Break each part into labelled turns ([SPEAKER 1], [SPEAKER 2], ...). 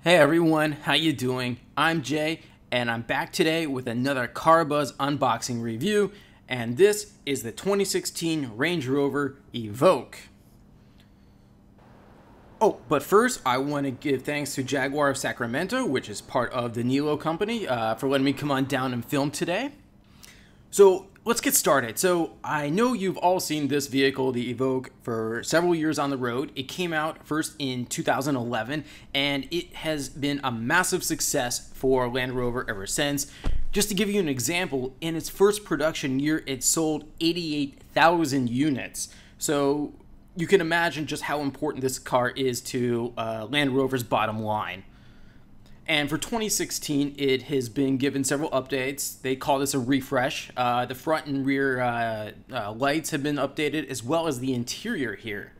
[SPEAKER 1] Hey everyone, how you doing? I'm Jay, and I'm back today with another CarBuzz unboxing review, and this is the 2016 Range Rover Evoque. Oh, but first I want to give thanks to Jaguar of Sacramento, which is part of the Niello Company, for letting me come on down and film today. So let's get started. So I know you've all seen this vehicle, the Evoque, for several years on the road. It came out first in 2011, and it has been a massive success for Land Rover ever since. Just to give you an example, in its first production year, it sold 88,000 units. So you can imagine just how important this car is to Land Rover's bottom line. And for 2016, it has been given several updates. They call this a refresh. The front and rear lights have been updated, as well as the interior here.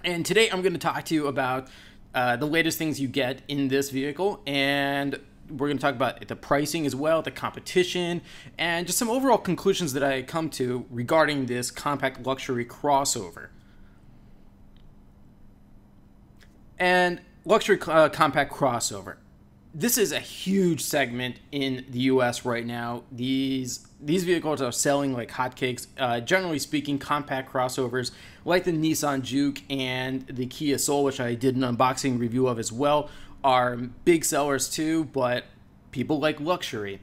[SPEAKER 1] And today I'm going to talk to you about the latest things you get in this vehicle, and we're going to talk about the pricing as well, the competition, and just some overall conclusions that I come to regarding this compact luxury crossover. And luxury compact crossover. This is a huge segment in the US right now. These vehicles are selling like hotcakes. Generally speaking, compact crossovers like the Nissan Juke and the Kia Soul, which I did an unboxing review of as well, are big sellers too, but people like luxury.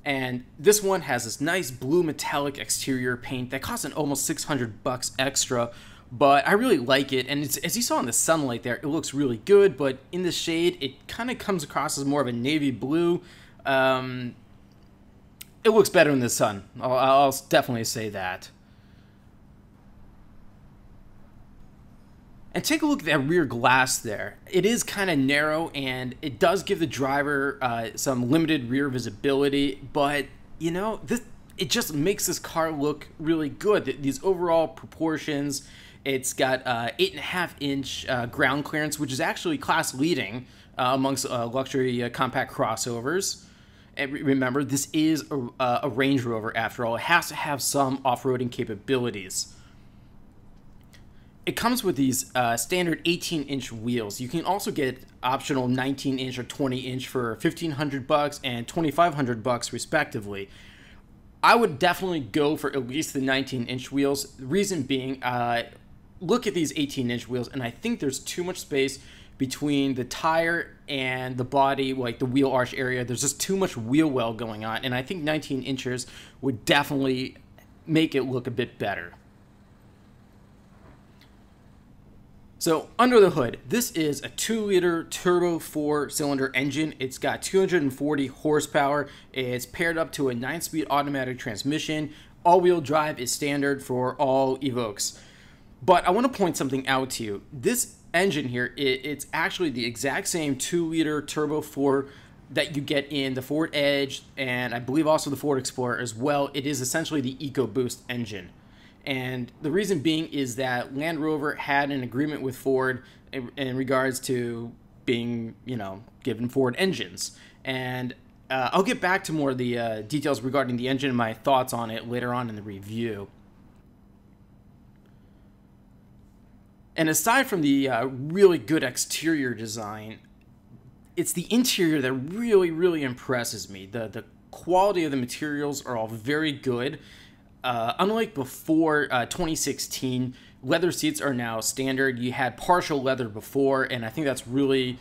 [SPEAKER 1] And this one has this nice blue metallic exterior paint that costs almost $600 extra. But I really like it, and as you saw in the sunlight there, it looks really good, but in the shade, it kind of comes across as more of a navy blue. It looks better in the sun. I'll definitely say that. And take a look at that rear glass there. It is kind of narrow, and it does give the driver some limited rear visibility, but, you know, it just makes this car look really good. These overall proportions. It's got 8.5-inch ground clearance, which is actually class leading amongst luxury compact crossovers. And remember, this is a Range Rover after all. It has to have some off-roading capabilities. It comes with these standard 18-inch wheels. You can also get optional 19-inch or 20-inch for $1,500 and $2,500 respectively. I would definitely go for at least the 19-inch wheels. The reason being, look at these 18-inch wheels, and I think there's too much space between the tire and the body, like the wheel arch area. There's just too much wheel well going on, and I think 19 inches would definitely make it look a bit better. So under the hood, this is a 2-liter turbo 4-cylinder engine. It's got 240 horsepower. It's paired up to a 9-speed automatic transmission. All-wheel drive is standard for all Evoques. But I want to point something out to you. This engine here, it's actually the exact same 2-liter turbo 4 that you get in the Ford Edge, and I believe also the Ford Explorer as well. It is essentially the EcoBoost engine. And the reason being is that Land Rover had an agreement with Ford in regards to being, given Ford engines. And I'll get back to more of the details regarding the engine and my thoughts on it later on in the review. And aside from the really good exterior design, it's the interior that really, really impresses me. The quality of the materials are all very good. Unlike before 2016, leather seats are now standard. You had partial leather before, and I think that's really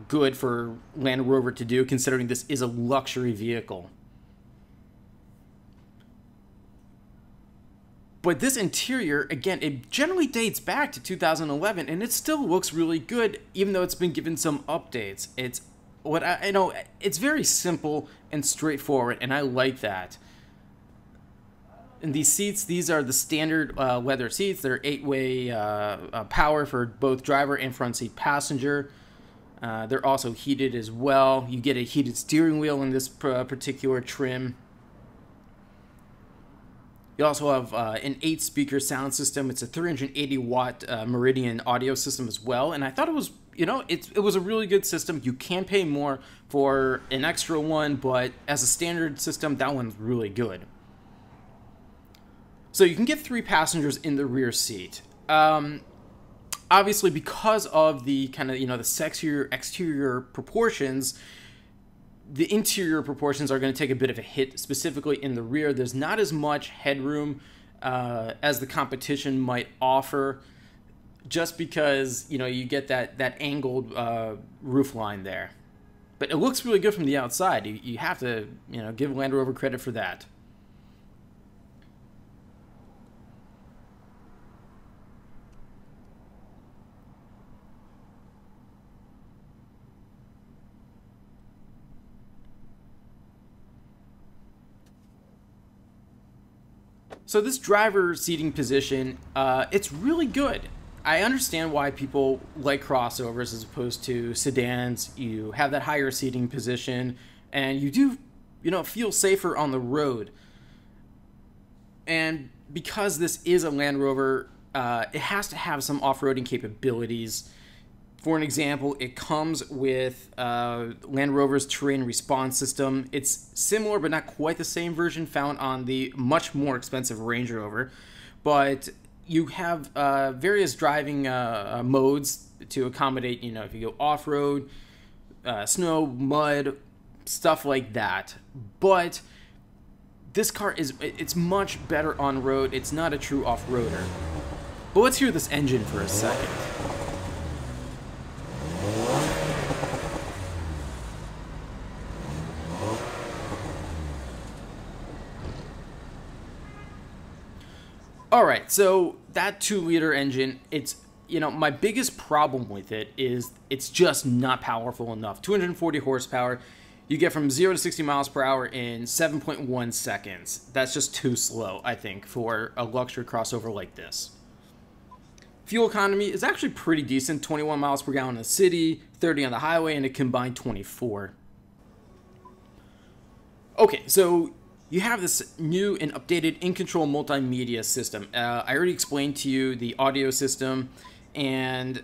[SPEAKER 1] good for Land Rover to do, considering this is a luxury vehicle. But this interior, again, it generally dates back to 2011, and it still looks really good, even though it's been given some updates. It's very simple and straightforward, and I like that. And these seats, these are the standard leather seats. They're 8-way power for both driver and front seat passenger. They're also heated as well. You get a heated steering wheel in this particular trim. You also have an 8-speaker sound system. It's a 380-watt Meridian audio system as well. And I thought it was, it was a really good system. You can pay more for an extra one, but as a standard system, that one's really good. So you can get 3 passengers in the rear seat. obviously, because of the kind of, the sexier exterior proportions, the interior proportions are going to take a bit of a hit, specifically in the rear. There's not as much headroom as the competition might offer, just because, you get that angled roof line there. But it looks really good from the outside. You have to, give Land Rover credit for that. So this driver seating position, it's really good. I understand why people like crossovers as opposed to sedans. You have that higher seating position, and you do, feel safer on the road. And because this is a Land Rover, it has to have some off-roading capabilities. For an example, it comes with Land Rover's terrain response system. It's similar but not quite the same version found on the much more expensive Range Rover. But you have various driving modes to accommodate, if you go off-road, snow, mud, stuff like that. But this car it's much better on road. It's not a true off-roader. But let's hear this engine for a second. All right, so that 2-liter engine, it's, my biggest problem with it is it's just not powerful enough. 240 horsepower, you get from 0 to 60 miles per hour in 7.1 seconds. That's just too slow, I think, for a luxury crossover like this. Fuel economy is actually pretty decent, 21 miles per gallon in the city, 30 on the highway, and a combined 24. Okay, so you have this new and updated in-control multimedia system. I already explained to you the audio system, and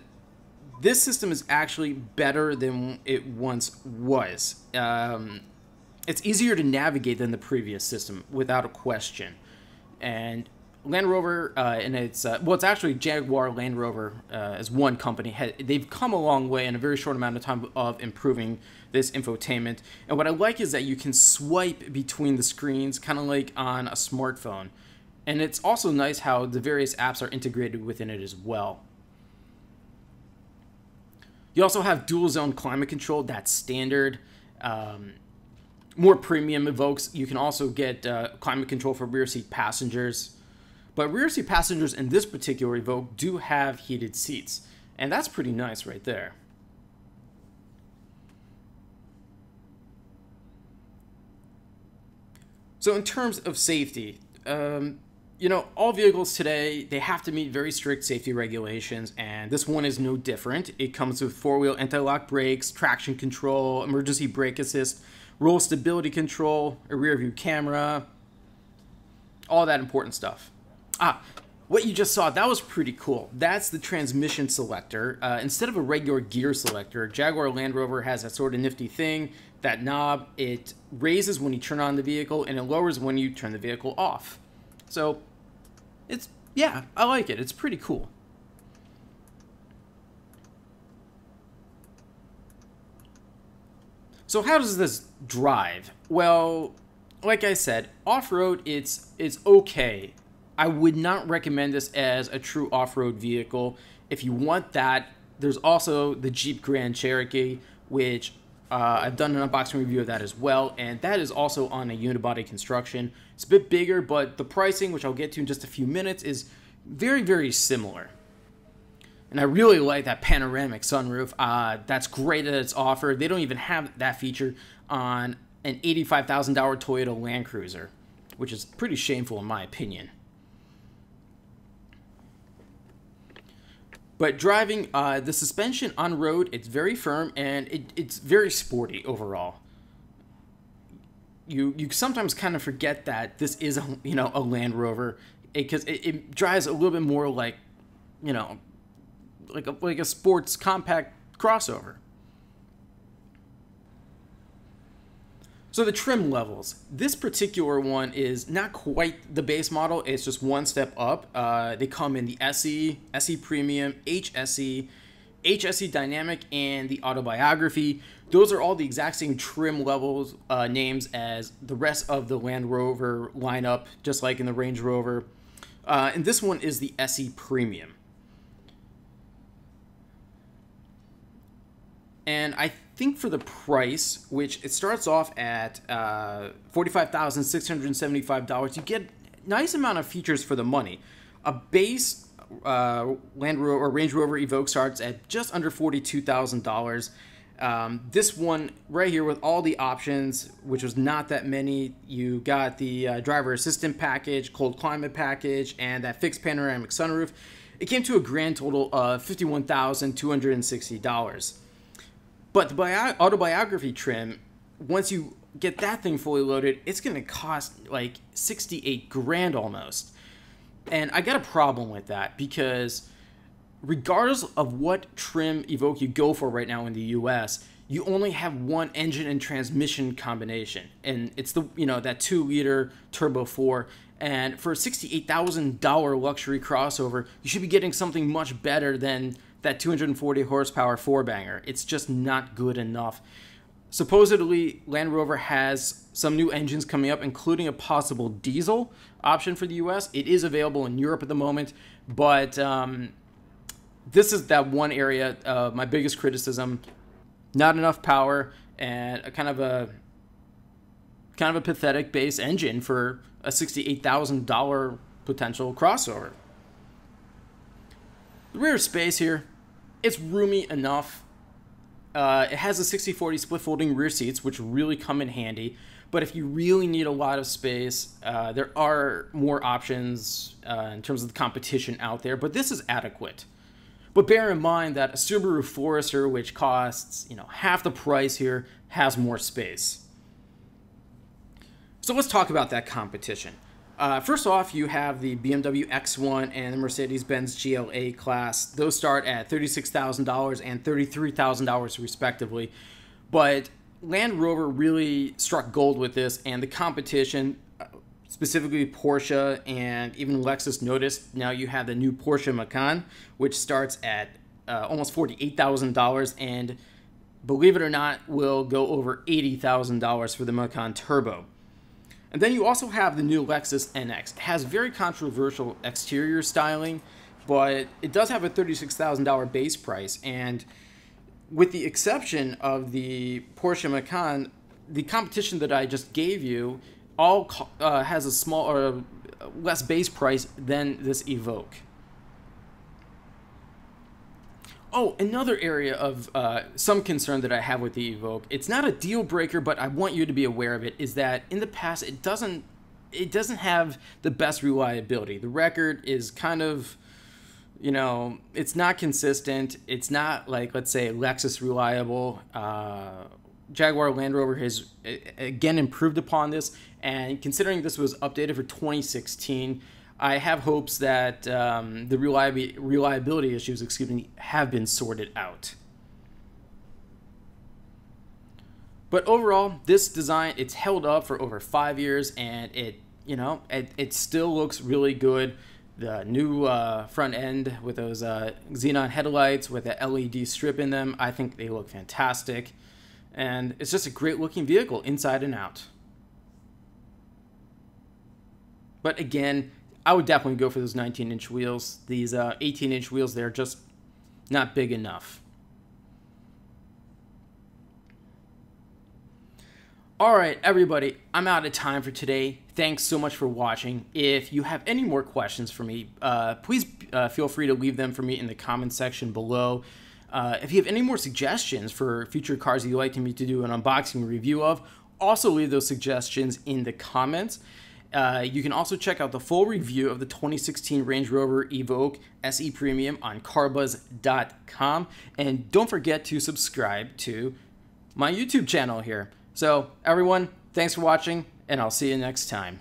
[SPEAKER 1] this system is actually better than it once was. It's easier to navigate than the previous system, without a question. And Land Rover, and it's actually Jaguar Land Rover as one company. They've come a long way in a very short amount of time of improving this infotainment. And what I like is that you can swipe between the screens, kind of like on a smartphone. And it's also nice how the various apps are integrated within it as well. You also have dual zone climate control. That's standard. More premium Evoques, you can also get climate control for rear seat passengers. But rear seat passengers in this particular Evoque do have heated seats, and that's pretty nice right there. So in terms of safety, all vehicles today, they have to meet very strict safety regulations, and this one is no different. It comes with 4-wheel anti-lock brakes, traction control, emergency brake assist, roll stability control, a rear view camera, all that important stuff. What you just saw, that was pretty cool. That's the transmission selector. Instead of a regular gear selector, Jaguar Land Rover has that sort of nifty thing. That knob, it raises when you turn on the vehicle, and it lowers when you turn the vehicle off. So, yeah, I like it. It's pretty cool. So how does this drive? Well, like I said, off-road, it's okay. I would not recommend this as a true off-road vehicle. If you want that, there's also the Jeep Grand Cherokee, which I've done an unboxing review of that as well, and that is also on a unibody construction. It's a bit bigger, but the pricing, which I'll get to in just a few minutes, is very, very similar. And I really like that panoramic sunroof. That's great that it's offered. They don't even have that feature on an $85,000 Toyota Land Cruiser, which is pretty shameful in my opinion. But driving, the suspension on road, it's very firm, and it's very sporty overall. You sometimes kind of forget that this is a Land Rover, because it drives a little bit more like, like a sports compact crossover. So the trim levels, this particular one is not quite the base model. It's just one step up. They come in the SE, SE Premium, HSE, HSE Dynamic, and the Autobiography. Those are all the exact same trim levels names as the rest of the Land Rover lineup, just like in the Range Rover. And this one is the SE Premium. And I think for the price, which it starts off at $45,675, you get a nice amount of features for the money. A base Land Rover or Range Rover Evoque starts at just under $42,000. This one right here with all the options, which was not that many, you got the driver assistant package, cold climate package, and that fixed panoramic sunroof. It came to a grand total of $51,260. But the autobiography trim, once you get that thing fully loaded, it's going to cost like 68 grand almost. And I got a problem with that because regardless of what trim Evoque you go for right now in the US, you only have one engine and transmission combination. And it's the, that 2-liter turbo 4. And for a $68,000 luxury crossover, you should be getting something much better than that 240 horsepower 4-banger. It's just not good enough. Supposedly, Land Rover has some new engines coming up, including a possible diesel option for the US. It is available in Europe at the moment, but this is that one area of my biggest criticism. Not enough power and a kind of a pathetic base engine for a $68,000 potential crossover. The rear space here, it's roomy enough. It has a 60/40 split folding rear seats, which really come in handy. But if you really need a lot of space, there are more options in terms of the competition out there. But this is adequate. But bear in mind that a Subaru Forester, which costs half the price here, has more space. So let's talk about that competition. First off, you have the BMW X1 and the Mercedes-Benz GLA class. Those start at $36,000 and $33,000 respectively. But Land Rover really struck gold with this, and the competition, specifically Porsche and even Lexus, noticed. Now you have the new Porsche Macan, which starts at almost $48,000, and believe it or not, will go over $80,000 for the Macan Turbo. And then you also have the new Lexus NX. It has very controversial exterior styling, but it does have a $36,000 base price. And with the exception of the Porsche Macan, the competition that I just gave you all has a smaller, less base price than this Evoque. Oh, another area of some concern that I have with the Evoque, it's not a deal breaker, but I want you to be aware of it, is that in the past it doesn't have the best reliability. The record is kind of, it's not consistent. It's not like, let's say, Lexus reliable. Jaguar Land Rover has again improved upon this, and considering this was updated for 2016, I have hopes that the reliability issues, have been sorted out. But overall, this design, it's held up for over 5 years, and it still looks really good. The new front end with those xenon headlights with the LED strip in them, I think they look fantastic. And it's just a great looking vehicle inside and out. But again, I would definitely go for those 19-inch wheels. These 18-inch wheels, they're just not big enough. All right, everybody, I'm out of time for today. Thanks so much for watching. If you have any more questions for me, please feel free to leave them for me in the comment section below. If you have any more suggestions for future cars you'd like me to do an unboxing review of, also leave those suggestions in the comments. You can also check out the full review of the 2016 Range Rover Evoque SE Premium on CarBuzz.com. And don't forget to subscribe to my YouTube channel here. So, everyone, thanks for watching, and I'll see you next time.